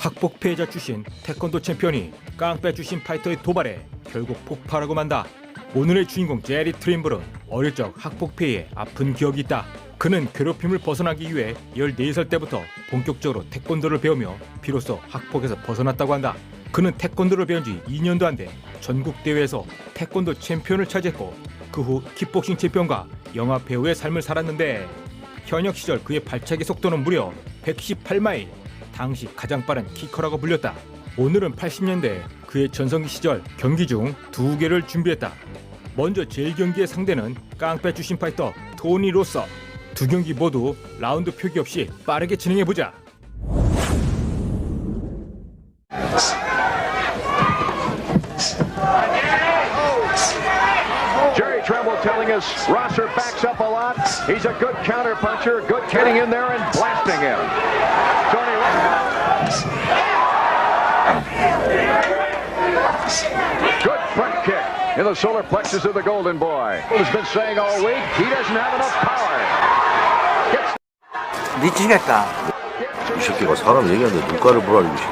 학폭 피해자 출신 태권도 챔피언이 깡패 출신 파이터의 도발에 결국 폭발하고 만다. 오늘의 주인공 제리 트림블은 어릴 적 학폭 피해에 아픈 기억이 있다. 그는 괴롭힘을 벗어나기 위해 14살 때부터 본격적으로 태권도를 배우며 비로소 학폭에서 벗어났다고 한다. 그는 태권도를 배운 지 2년도 안 돼 전국 대회에서 태권도 챔피언을 차지했고 그 후 킥복싱 챔피언과 영화 배우의 삶을 살았는데 현역 시절 그의 발차기 속도는 무려 118마일, 당시 가장 빠른 키커라고 불렸다. 오늘은 80년대 그의 전성기 시절 경기 중 2개를 준비했다. 먼저 제1경기의 상대는 깡패 출신 파이터 토니 로서. 두 경기 모두 라운드 표기 없이 빠르게 진행해보자. Trimble telling us Rosser backs up a lot. He's a good counter puncher, good getting in there and blasting him. Tony good front kick in the solar plexus of the Golden Boy. He's been saying all week he doesn't have enough power. 미치겠다. 이 새끼가 사람 얘기하는데 눈가를 보라는 것이.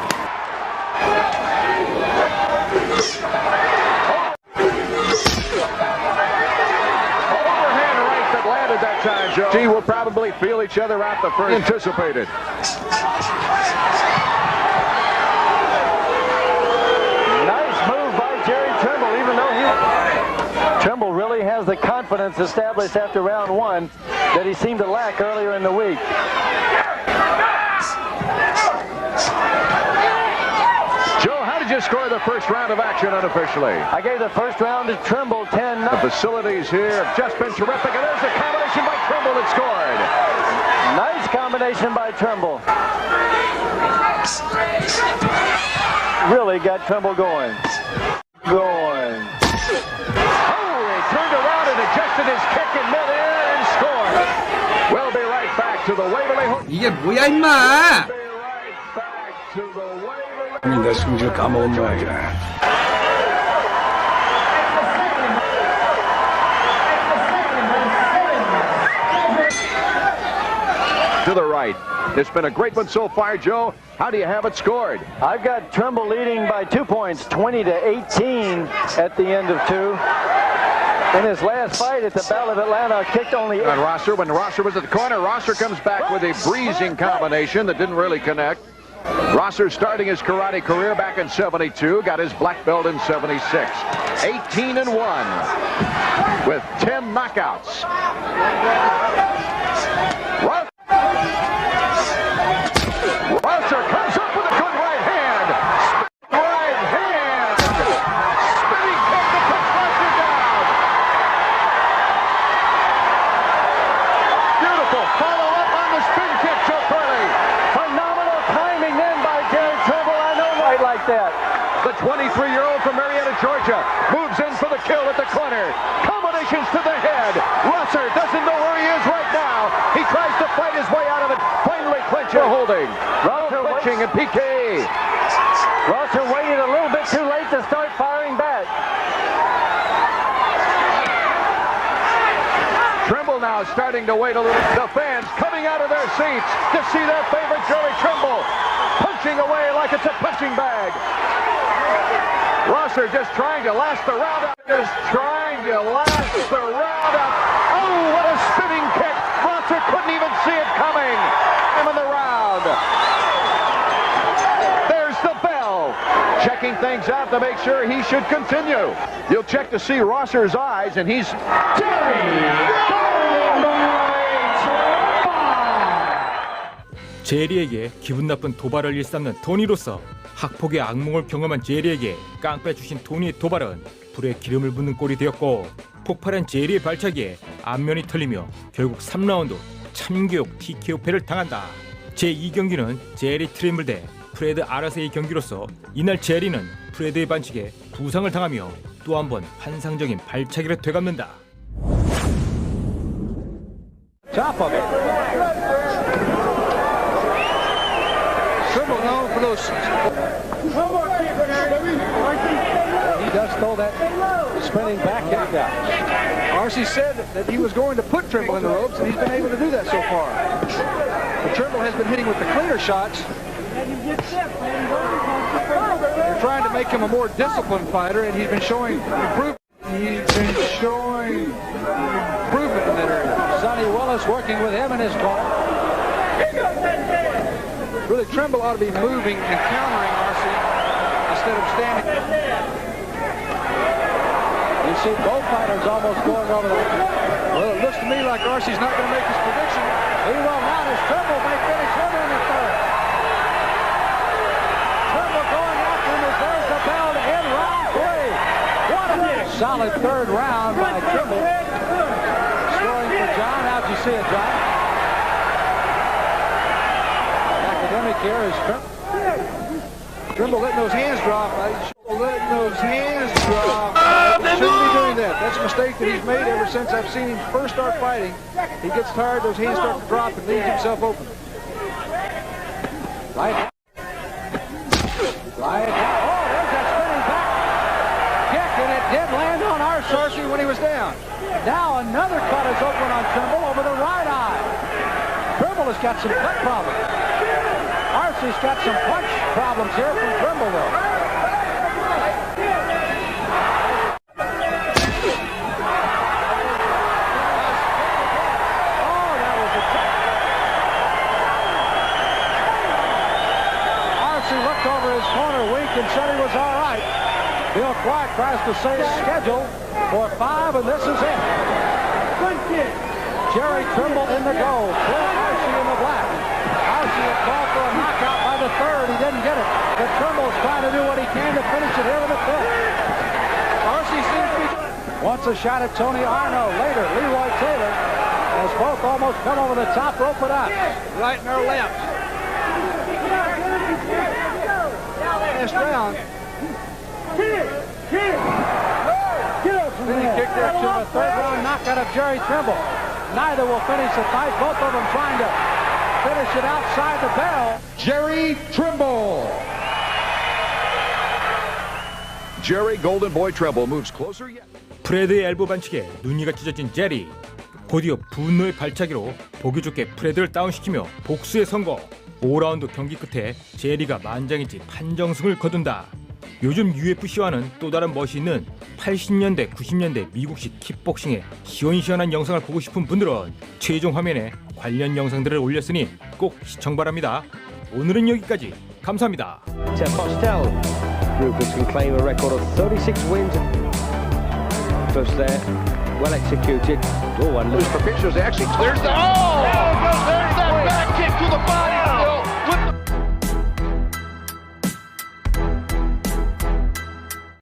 G will probably feel each other out the first. Anticipated. Nice move by Jerry Trimble, even though Trimble really has the confidence established after round one that he seemed to lack earlier in the week. Joe, how did you score the first round of action unofficially? I gave the first round to Trimble 10-9. The facilities here have just been terrific, and there's a combination by Trimble that scored. Nice combination by Trimble. Really got Trimble going. Oh, he turned around and adjusted his kick in midair and scored. We'll be right back to the Waverly. 이게 뭐야 임마! We'll be right back to the Waverly. 내 승질 까먹은 모양이야. To the right. It's been a great one so far, Joe. How do you have it scored? I've got Trimble leading by 2 points, 20-18 at the end of two. In his last fight at the Battle of Atlanta, kicked only 8. On Rosser, when Rosser was at the corner, Rosser comes back with a breezing combination that didn't really connect. Rosser starting his karate career back in 72, got his black belt in 76. 18-1 with 10 knockouts. Rosser comes up with a good right hand. Right hand. Spinning kick that puts Rosser down. Beautiful follow-up on the spin kick, Joe Curley. Phenomenal timing then by Jerry Trimble. I know right like that. The 23-year-old from Marietta, Georgia, moves in for the kill at the corner. Combinations to the head. Rosser doesn't know where he is right now. He tries to fight his way out of it. Finally clinching, holding. Rosser clinching and PK. Rosser waited a little bit too late to start firing back. Trimble now starting to wait a little. The fans coming out of their seats to see their favorite Jerry Trimble punching away like it's a punching bag. Rosser just trying to last the round out. Just trying to last the round out. Oh, what a spinning kick. Rosser couldn't even see it coming. Him in the round. There's the bell. Checking things out to make sure he should continue. You'll check to see Rosser's eyes, and he's... 제리에게 기분 나쁜 도발을 일삼는 토니로서 학폭의 악몽을 경험한 제리에게 깡패 주신 토니의 도발은 불에 기름을 붓는 꼴이 되었고 폭발한 제리의 발차기에 안면이 털리며 결국 3라운드 참교육 TKO패를 당한다. 제2경기는 제리 트림블 대 프레드 아라세의 경기로서 이날 제리는 프레드의 반칙에 부상을 당하며 또 한 번 환상적인 발차기를 되갚는다. Top of it. Trimble known for those. He does throw that spinning back kick out. Arce said that he was going to put Trimble in the ropes, and he's been able to do that so far. But Trimble has been hitting with the cleaner shots They're trying to make him a more disciplined fighter, and he's been showing improvement. He's been showing improvement in that area. Sonny Willis working with him in his corner. Really, Trimble ought to be moving and countering Arce instead of standing. You see both fighters almost going over the... Well, it looks to me like Arce's not going to make his prediction. He will not, as Trimble may finish him in the third. Trimble going after him as there's the bell to end round 3. What a solid third round by Trimble. Scoring for John. How'd you see it, John? Academic here is Trimble. Trimble letting those hands drop. Letting those hands drop. Shouldn't be doing that. That's a mistake that he's made ever since I've seen him first start fighting. He gets tired, those hands start to drop, and leaves himself open. Right. Right. Oh, there's that spinning back kick, and it did land on Arce When he was down. Now another cut is open on Trimble over the right eye. Trimble has got some cut problems. Arce's got some punch problems here from Trimble, though. And said he was all right. Bill Clark tries to say schedule for 5, and this is it. Jerry Trimble in the gold. Bill Arce in the black. Arce had called for a knockout by the third. He didn't get it. But Trimble's trying to do what he can to finish it here in the fifth. Arce seems to be... Wants a shot at Tony Arno. Later, Leroy Taylor has both almost come over the top rope with us. Right in our laps. Last round. Then he kicked out to a third round knockout of Jerry Trimble. Neither will finish the fight. Both of them trying to finish it outside the bell. Jerry Trimble. Jerry Golden Boy Trimble moves closer yet. 프레드의 엘보 반칙에 눈이가 찢어진 제리. 곧이어 분노의 발차기로 보기 좋게 프레드를 다운시키며 복수에 성공. 5라운드 경기 끝에 제리가 만장일치 판정승을 거둔다. 요즘 UFC와는 또 다른 멋이 있는 80년대, 90년대 미국식 킥복싱의 시원시원한 영상을 보고 싶은 분들은 최종 화면에 관련 영상들을 올렸으니 꼭 시청 바랍니다. 오늘은 여기까지. 감사합니다. Postel. Rupert can claim a record of 36 wins. First there, well executed. Oh, and For pictures, actually clears the... Oh! There's that back kick to the